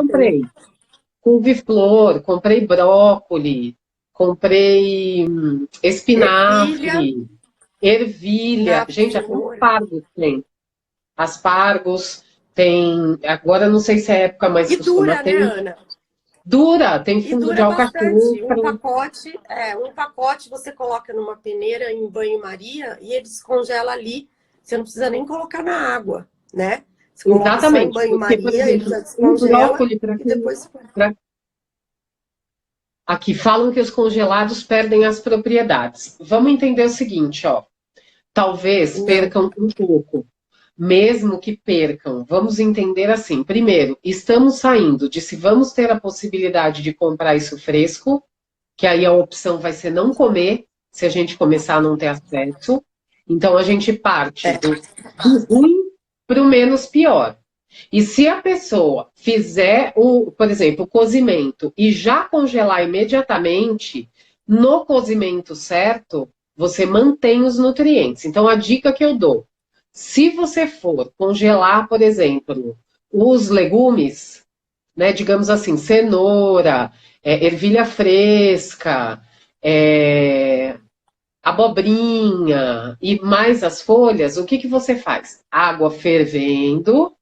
comprei? Couve-flor, comprei brócoli, comprei Ervilha, espinafre, ervilha. Gente, até couve-flor. aspargos tem. Aspargos tem. Agora eu não sei se é época, mas E costuma dura, né, ter. Ana? Dura, tem E fundo de dura bastante. alcachofra. Um pacote você coloca numa peneira em banho-maria e ele descongela ali. Você não precisa nem colocar na água, né? Você coloca só em Exatamente, porque, por banho-maria, ele já exemplo, o descongela brócolis, e depois você põe. aqui falam que os congelados perdem as propriedades. Vamos entender o seguinte, ó. Talvez Não. percam um pouco. Mesmo que percam, vamos entender assim. Primeiro, estamos saindo de se vamos ter a possibilidade de comprar isso fresco, que aí a opção vai ser não comer, se a gente começar a não ter acesso. Então a gente parte É. do ruim para o menos pior. E se a pessoa fizer, por exemplo, o cozimento e já congelar imediatamente, no cozimento certo, você mantém os nutrientes. Então, a dica que eu dou: se você for congelar, por exemplo, os legumes, né, digamos assim, cenoura, ervilha fresca, abobrinha e mais as folhas, o que, que você faz? Água fervendo.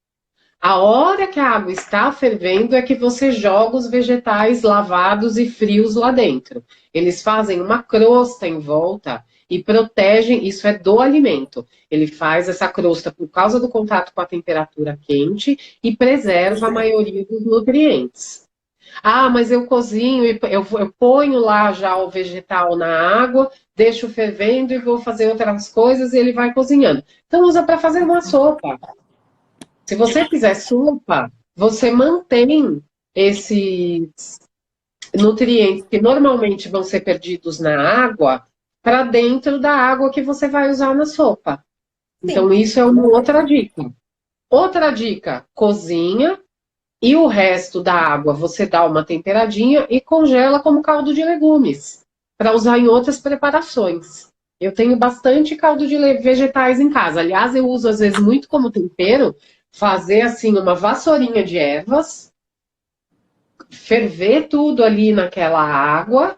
A hora que a água está fervendo é que você joga os vegetais lavados e frios lá dentro. Eles fazem uma crosta em volta e protegem, isso é do alimento. Ele faz essa crosta por causa do contato com a temperatura quente e preserva a maioria dos nutrientes. Ah, mas eu cozinho e eu ponho lá já o vegetal na água, deixo fervendo e vou fazer outras coisas e ele vai cozinhando. Então usa para fazer uma sopa. Se você fizer sopa, você mantém esses nutrientes que normalmente vão ser perdidos na água para dentro da água que você vai usar na sopa. Então, Sim. isso é uma outra dica. Outra dica: cozinha e o resto da água você dá uma temperadinha e congela como caldo de legumes para usar em outras preparações. Eu tenho bastante caldo de vegetais em casa. Aliás, eu uso às vezes muito como tempero, fazer assim uma vassourinha de ervas, ferver tudo ali naquela água,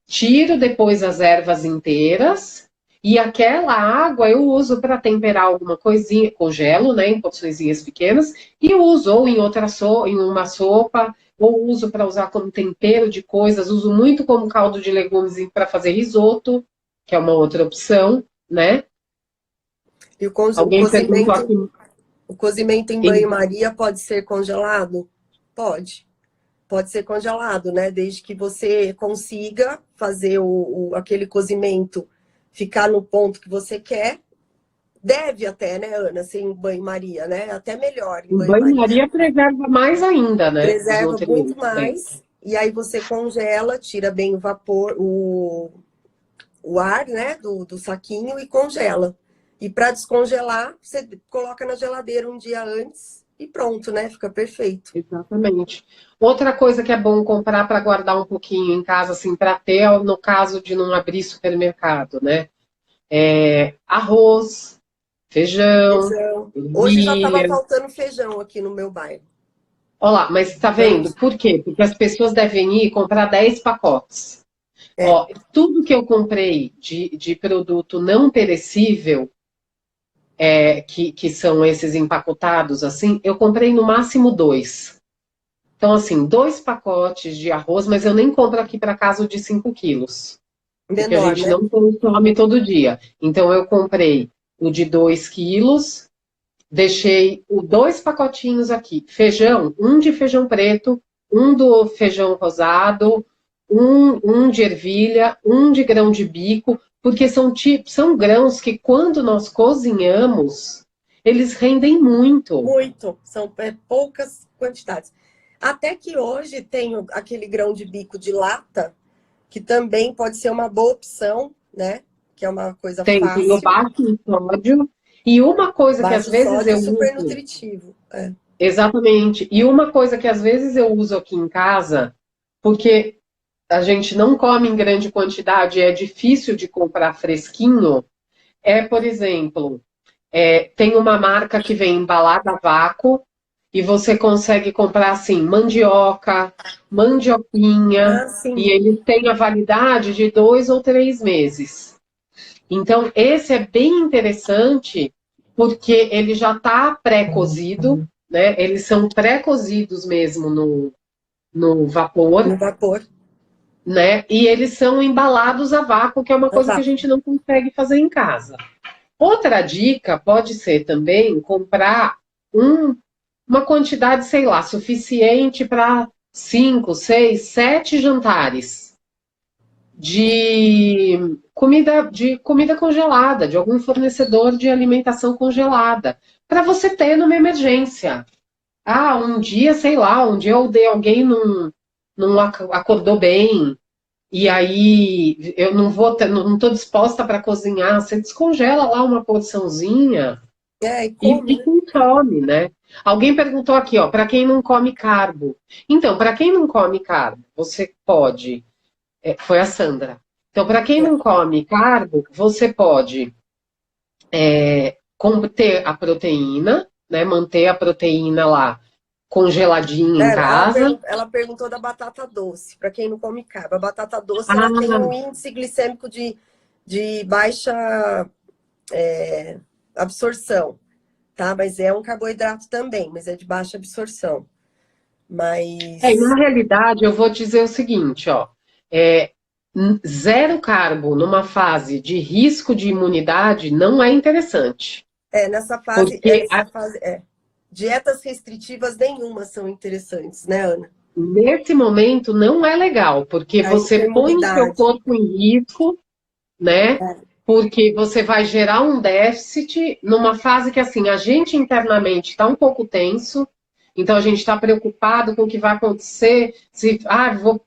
tiro depois as ervas inteiras e aquela água eu uso para temperar alguma coisinha, congelo, né, em porçõezinhas pequenas e uso ou em em uma sopa, ou uso para usar como tempero de coisas, uso muito como caldo de legumes para fazer risoto, que é uma outra opção, né? E Alguém perguntou aqui. o cozimento em banho-maria pode ser congelado? Pode. Pode ser congelado, né? Desde que você consiga fazer aquele cozimento ficar no ponto que você quer. Deve até, né, Ana, ser em banho-maria, né? Até melhor em Em banho-maria. banho-maria preserva mais ainda, né? Os Preserva muito nutrientes. mais. E aí você congela, tira bem o vapor, o ar, né, do saquinho e congela. E para descongelar, você coloca na geladeira um dia antes e pronto, né? Fica perfeito. Exatamente. Outra coisa que é bom comprar para guardar um pouquinho em casa, assim, para ter, no caso de não abrir supermercado, né? Arroz, feijão, Feijão. Hoje já estava ervilha. faltando feijão aqui no meu bairro. Olha lá, mas tá Eu não... vendo? Por quê? Porque as pessoas devem ir comprar 10 pacotes. É, Ó, tudo que eu comprei de produto não perecível, que são esses empacotados assim, eu comprei no máximo dois. Então, assim, 2 pacotes de arroz, mas eu nem compro aqui para casa de 5 quilos, porque a menor, gente né? não consome todo dia. Então, eu comprei o de 2 quilos, deixei 2 pacotinhos aqui. Feijão, um de feijão preto, um do feijão rosado, um de ervilha, um de grão de bico, porque são grãos que, quando nós cozinhamos, eles rendem muito. Muito. São poucas quantidades. Até que hoje tem aquele grão de bico de lata, que também pode ser uma boa opção, né? Que é uma coisa Tem o fácil. baixo em sódio. E uma coisa que às Baixo vezes sódio, eu super uso, nutritivo. É. exatamente, e uma coisa que às vezes eu uso aqui em casa, porque a gente não come em grande quantidade, é difícil de comprar fresquinho, por exemplo, tem uma marca que vem embalada a vácuo, e você consegue comprar assim, mandioca, mandioquinha, Ah, sim. e ele tem a validade de 2 ou 3 meses. Então, esse é bem interessante, porque ele já está pré-cozido, né? Eles são pré-cozidos mesmo no No vapor, vapor. né? E eles são embalados a vácuo, que é uma A coisa que a vácuo. gente não consegue fazer em casa. Outra dica pode ser também comprar uma quantidade, sei lá, suficiente para 5, 6, 7 jantares de comida congelada, de algum fornecedor de alimentação congelada, para você ter numa emergência. Ah, um dia, sei lá, um dia eu dei alguém não acordou bem, e aí eu não estou disposta para cozinhar. Você descongela lá uma porçãozinha É, e e come, né? consome, né? Alguém perguntou aqui, ó, para quem não come carbo. Então, para quem não come carbo, você pode. Foi a Sandra. Então, para quem não come carbo, você pode ter a proteína, né? Manter a proteína lá congeladinha em casa. Ela perguntou da batata doce, para quem não come carbo. A batata doce ela tem um Ah, índice glicêmico de baixa absorção, tá? Mas é um carboidrato também, mas é de baixa absorção. na Mas realidade, eu vou dizer o seguinte, ó. É, zero carbo numa fase de risco de imunidade não é interessante. nessa Porque fase, dietas restritivas nenhuma são interessantes, né, Ana? nesse momento não é legal, porque Aí você tem põe o seu imunidade. corpo em risco, né? Porque você vai gerar um déficit numa fase que, assim, a gente internamente está um pouco tenso, então a gente está preocupado com o que vai acontecer, se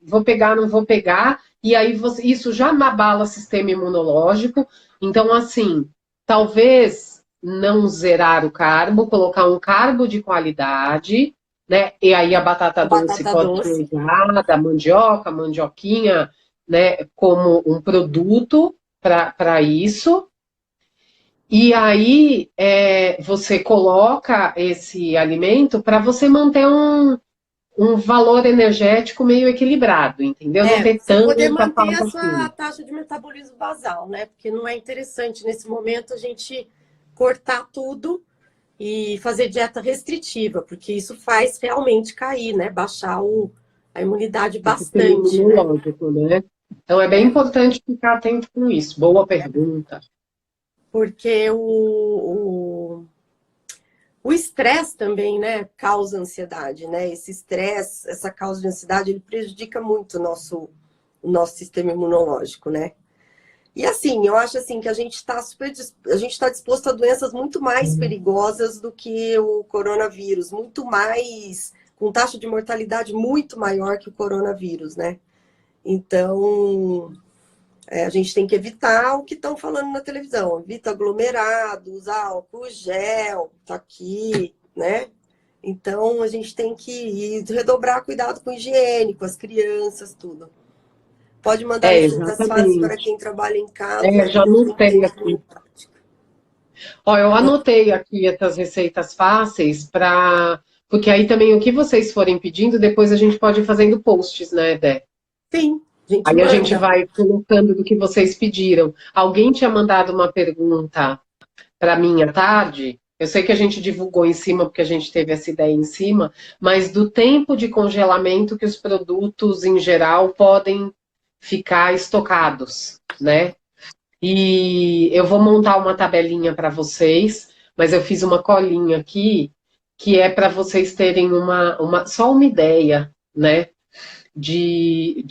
vou pegar, não vou pegar, e aí isso já abala o sistema imunológico. Então, assim, talvez não zerar o carbo, colocar um carbo de qualidade, né? E aí a batata A doce batata pode ser doce. usada, a mandioca, a mandioquinha, né, como um produto para isso. E aí você coloca esse alimento para você manter um valor energético meio equilibrado, entendeu? Não ter Você poder tanta manter a falta sua assim. taxa de metabolismo basal, né? Porque não é interessante nesse momento a gente cortar tudo e fazer dieta restritiva, porque isso faz realmente cair, né? Baixar a imunidade O sistema bastante, né? imunológico, né? Então é bem É, importante ficar atento com isso. Boa pergunta. porque o estresse também, né, causa ansiedade, né? Esse estresse, essa causa de ansiedade, ele prejudica muito o nosso sistema imunológico, né? E assim, eu acho assim que a gente está a gente está disposto a doenças muito mais perigosas do que o coronavírus, muito mais, com taxa de mortalidade muito maior que o coronavírus, né? Então, a gente tem que evitar o que estão falando na televisão. Evita aglomerados, álcool gel, tá aqui, né? Então, a gente tem que redobrar cuidado com higiene, com as crianças, tudo. Pode mandar receitas fáceis para Exatamente. quem trabalha em casa Já que a gente anotei tenta pôr em aqui. prática. Ó, eu anotei aqui essas receitas fáceis para. Porque aí também o que vocês forem pedindo, depois a gente pode ir fazendo posts, né, Dé? Sim, a gente Aí a gente manda. vai colocando do que vocês pediram. Alguém tinha mandado uma pergunta para mim à tarde. Eu sei que a gente divulgou em cima, porque a gente teve essa ideia em cima, mas do tempo de congelamento que os produtos, em geral, podem ficar estocados, né? E eu vou montar uma tabelinha para vocês, mas eu fiz uma colinha aqui que é para vocês terem só uma ideia, né? De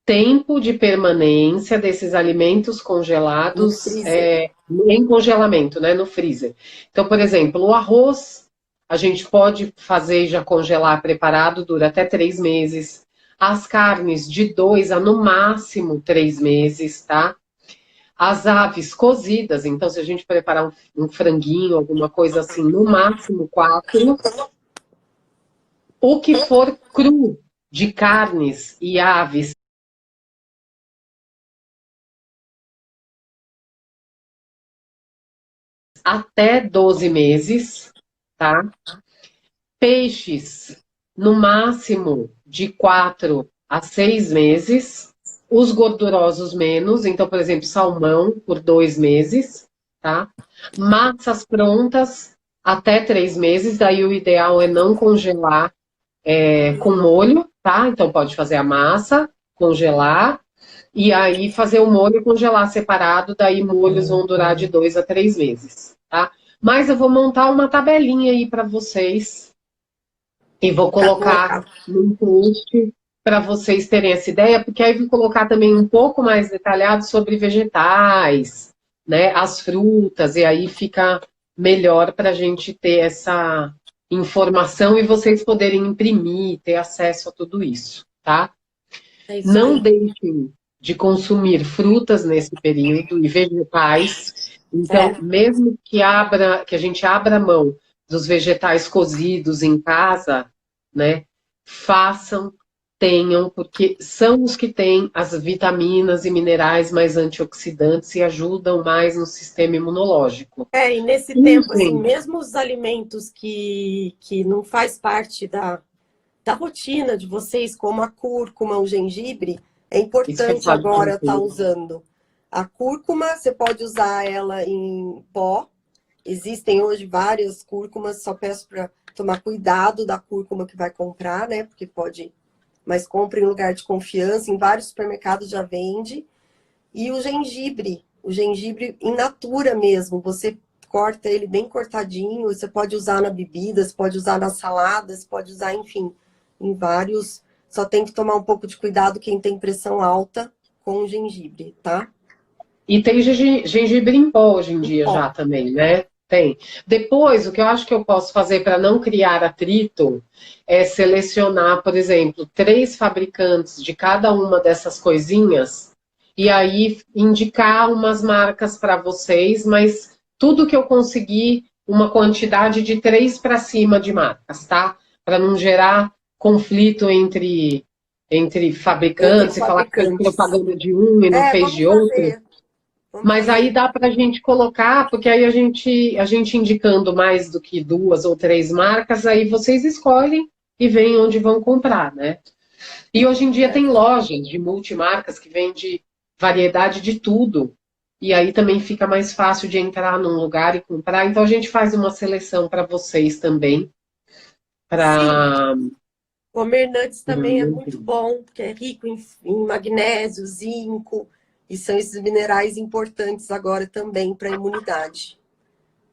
tempo de permanência desses alimentos No congelados freezer. em congelamento, né? No freezer. Então, por exemplo, o arroz a gente pode fazer e já congelar preparado, dura até 3 meses. As carnes de 2 a no máximo 3 meses, tá? As aves cozidas, então se a gente preparar um franguinho, alguma coisa assim, no máximo 4. O que for cru de carnes e aves até 12 meses, tá? Peixes, no máximo de 4 a 6 meses. Os gordurosos menos, então, por exemplo, salmão por 2 meses, tá? Massas prontas até 3 meses, daí o ideal é não congelar com molho, tá? Então pode fazer a massa, congelar, e aí fazer o molho e congelar separado, daí molhos vão durar de 2 a 3 meses, tá? Mas eu vou montar uma tabelinha aí para vocês e vou colocar no post para vocês terem essa ideia, porque aí vou colocar também um pouco mais detalhado sobre vegetais, né, as frutas, e aí fica melhor para a gente ter essa informação e vocês poderem imprimir, ter acesso a tudo isso, tá? É isso Não aí. deixem de consumir frutas nesse período e vegetais. Então, mesmo que a gente abra mão dos vegetais cozidos em casa, né? Façam, tenham, porque são os que têm as vitaminas e minerais mais antioxidantes e ajudam mais no sistema imunológico. E nesse tempo, assim, mesmo os alimentos que não faz parte da rotina de vocês, como a cúrcuma, o gengibre, é importante agora estar usando. A cúrcuma, você pode usar ela em pó. Existem hoje várias cúrcumas, só peço para tomar cuidado da cúrcuma que vai comprar, né? Porque pode... Mas compre em lugar de confiança, em vários supermercados já vende. E o gengibre in natura mesmo, você corta ele bem cortadinho, você pode usar na bebida, você pode usar nas saladas, pode usar, enfim, em vários. Só tem que tomar um pouco de cuidado quem tem pressão alta com o gengibre, tá? E tem gengibre em pó hoje em dia já também, né? Tem. Depois, o que eu acho que eu posso fazer para não criar atrito é selecionar, por exemplo, 3 fabricantes de cada uma dessas coisinhas e aí indicar umas marcas para vocês, mas tudo que eu conseguir, uma quantidade de 3 para cima de marcas, tá? Para não gerar conflito entre fabricantes e falar que fez propaganda de um e não fez de outro. Mas aí dá para a gente colocar, porque aí a gente indicando mais do que 2 ou 3 marcas, aí vocês escolhem e veem onde vão comprar, né? E hoje em dia tem lojas de multimarcas que vende variedade de tudo. E aí também fica mais fácil de entrar num lugar e comprar. Então a gente faz uma seleção para vocês também. Comer nuts também é muito bom, porque é rico em magnésio, zinco. E são esses minerais importantes agora também para a imunidade.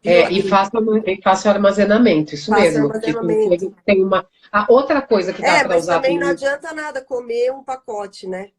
E faça armazenamento, isso mesmo. Armazenamento. Tem uma... outra coisa que dá para usar... Mas também não adianta nada comer um pacote, né?